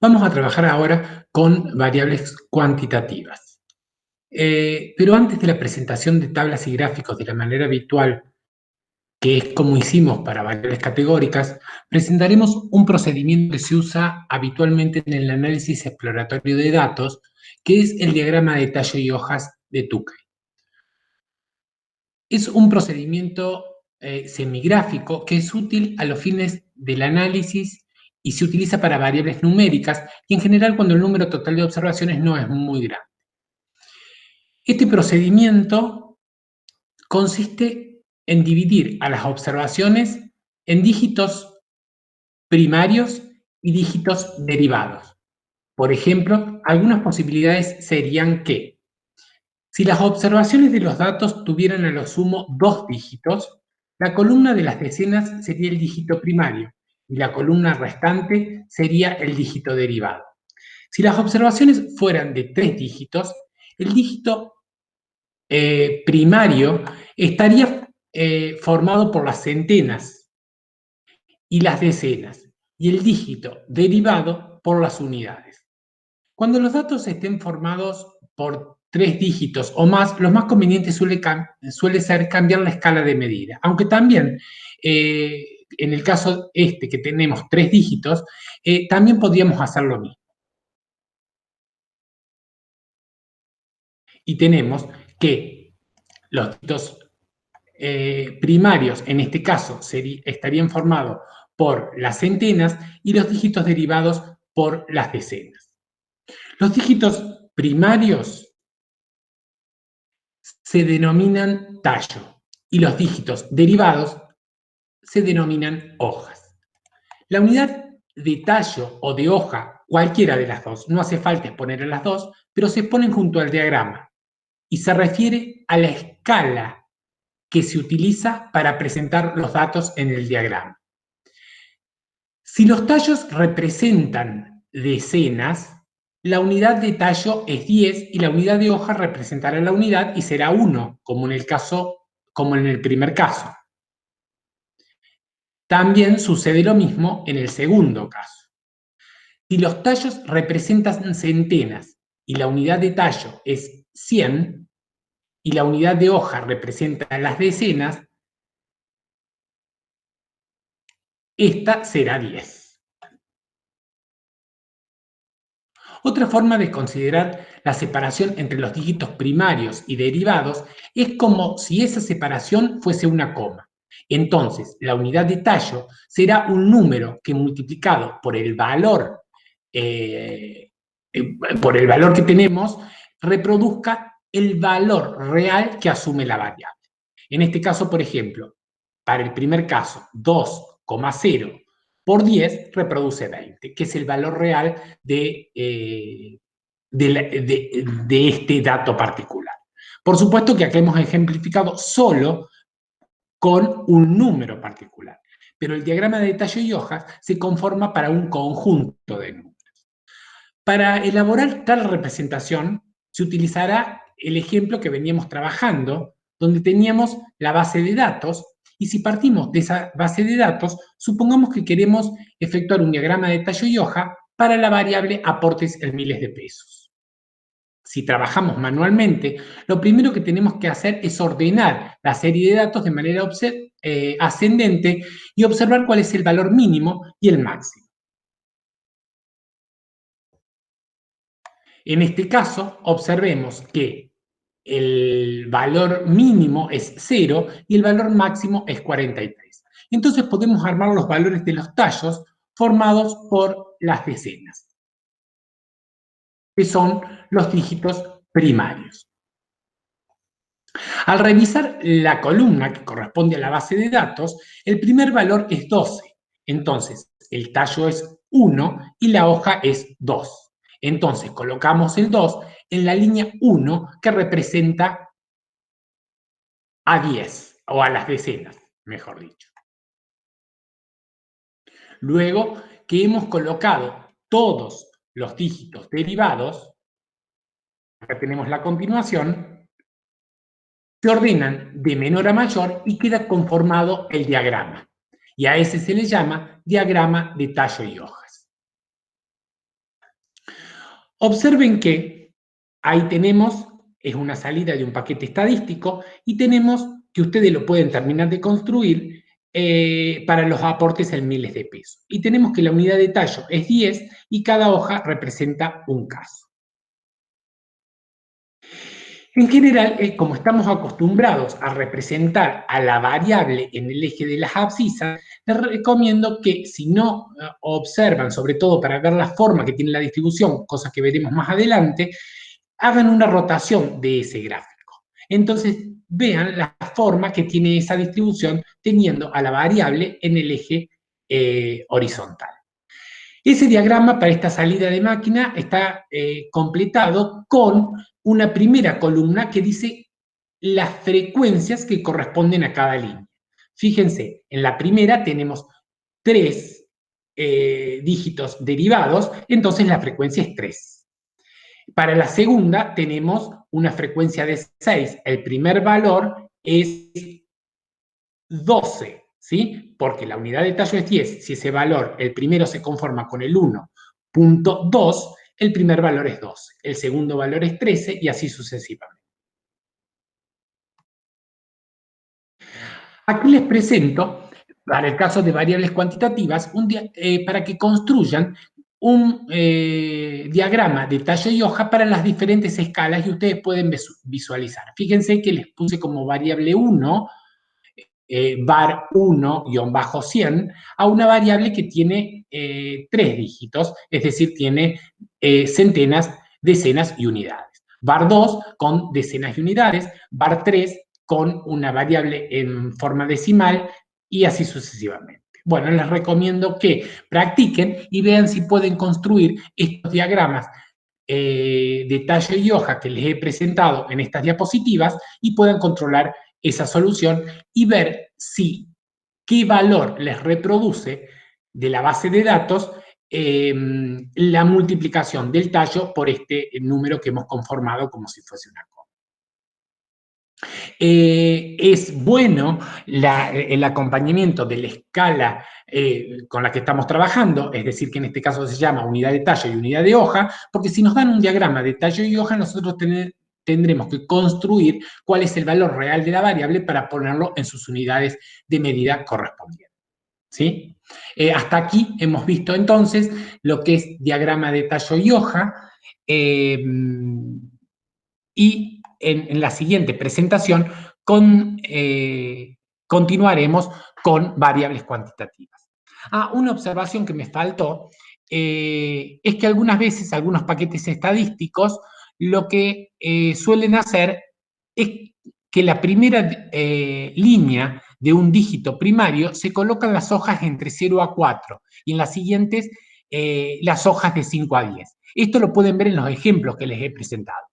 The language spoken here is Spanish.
Vamos a trabajar ahora con variables cuantitativas. Pero antes de la presentación de tablas y gráficos de la manera habitual, que es como hicimos para variables categóricas, presentaremos un procedimiento que se usa habitualmente en el análisis exploratorio de datos, que es el diagrama de tallo y hojas de Tukey. Es un procedimiento semigráfico que es útil a los fines del análisis y se utiliza para variables numéricas y en general cuando el número total de observaciones no es muy grande. Este procedimiento consiste en dividir a las observaciones en dígitos primarios y dígitos derivados. Por ejemplo, algunas posibilidades serían que si las observaciones de los datos tuvieran a lo sumo 2 dígitos, la columna de las decenas sería el dígito primario y la columna restante sería el dígito derivado. Si las observaciones fueran de 3 dígitos, el dígito primario estaría formado por las centenas y las decenas, y el dígito derivado por las unidades. Cuando los datos estén formados por 3 dígitos o más, lo más conveniente suele ser cambiar la escala de medida, aunque también en el caso que tenemos 3 dígitos, también podríamos hacer lo mismo. Y tenemos que los dígitos primarios, en este caso, estarían formados por las centenas y los dígitos derivados por las decenas. Los dígitos primarios se denominan tallo y los dígitos derivados se denominan hojas. La unidad de tallo o de hoja, cualquiera de las dos, no hace falta exponer a las dos, pero se ponen junto al diagrama y se refiere a la escala que se utiliza para presentar los datos en el diagrama. Si los tallos representan decenas, la unidad de tallo es 10 y la unidad de hoja representará la unidad y será 1, como en el primer caso. También sucede lo mismo en el segundo caso. Si los tallos representan centenas y la unidad de tallo es 100 y la unidad de hoja representa las decenas, esta será 10. Otra forma de considerar la separación entre los dígitos primarios y derivados es como si esa separación fuese una coma. Entonces, la unidad de tallo será un número que multiplicado eh, por el valor que tenemos, reproduzca el valor real que asume la variable. En este caso, por ejemplo, para el primer caso, 2,0 por 10 reproduce 20, que es el valor real de este dato particular. Por supuesto que aquí hemos ejemplificado solo con un número particular, pero el diagrama de tallo y hojas se conforma para un conjunto de números. Para elaborar tal representación, se utilizará el ejemplo que veníamos trabajando, donde teníamos la base de datos, y si partimos de esa base de datos, supongamos que queremos efectuar un diagrama de tallo y hoja para la variable aportes en miles de pesos. Si trabajamos manualmente, lo primero que tenemos que hacer es ordenar la serie de datos de manera ascendente y observar cuál es el valor mínimo y el máximo. En este caso, observemos que el valor mínimo es 0 y el valor máximo es 43. Entonces podemos armar los valores de los tallos formados por las decenas, que son los dígitos primarios. Al revisar la columna que corresponde a la base de datos, el primer valor es 12. Entonces, el tallo es 1 y la hoja es 2. Entonces, colocamos el 2 en la línea 1 que representa a 10 o a las decenas, mejor dicho. Luego que hemos colocado todos los dígitos derivados, acá tenemos la continuación, se ordenan de menor a mayor y queda conformado el diagrama. Y a ese se le llama diagrama de tallo y hojas. Observen que ahí tenemos, es una salida de un paquete estadístico, y tenemos que ustedes lo pueden terminar de construir para los aportes en miles de pesos. Y tenemos que la unidad de tallo es 10 y cada hoja representa un caso. En general, como estamos acostumbrados a representar a la variable en el eje de las abscisas, les recomiendo que si no observan, sobre todo para ver la forma que tiene la distribución, cosas que veremos más adelante, hagan una rotación de ese gráfico. Entonces, vean la forma que tiene esa distribución teniendo a la variable en el eje horizontal. Ese diagrama para esta salida de máquina está completado con una primera columna que dice las frecuencias que corresponden a cada línea. Fíjense, en la primera tenemos 3 dígitos derivados, entonces la frecuencia es 3. Para la segunda tenemos una frecuencia de 6. El primer valor es 12, ¿sí? Porque la unidad de tallo es 10. Si ese valor, el primero se conforma con el 1.2, el primer valor es 12. El segundo valor es 13 y así sucesivamente. Aquí les presento, para el caso de variables cuantitativas, para que construyan un diagrama de tallo y hoja para las diferentes escalas y ustedes pueden visualizar. Fíjense que les puse como variable 1, var 1-100, a una variable que tiene 3 dígitos, es decir, tiene centenas, decenas y unidades. Var 2 con decenas y unidades, var 3 con una variable en forma decimal y así sucesivamente. Bueno, les recomiendo que practiquen y vean si pueden construir estos diagramas de tallo y hoja que les he presentado en estas diapositivas y puedan controlar esa solución y ver si qué valor les reproduce de la base de datos la multiplicación del tallo por este número que hemos conformado como si fuese una coma. Es bueno el acompañamiento de la escala con la que estamos trabajando, es decir, que en este caso se llama unidad de tallo y unidad de hoja, porque si nos dan un diagrama de tallo y hoja, nosotros tendremos que construir cuál es el valor real de la variable para ponerlo en sus unidades de medida correspondientes. ¿Sí? Hasta aquí hemos visto entonces lo que es diagrama de tallo y hoja, y en la siguiente presentación continuaremos con variables cuantitativas. Una observación que me faltó es que algunas veces algunos paquetes estadísticos lo que suelen hacer es que la primera línea de un dígito primario se colocan las hojas entre 0 a 4 y en las siguientes las hojas de 5 a 10. Esto lo pueden ver en los ejemplos que les he presentado.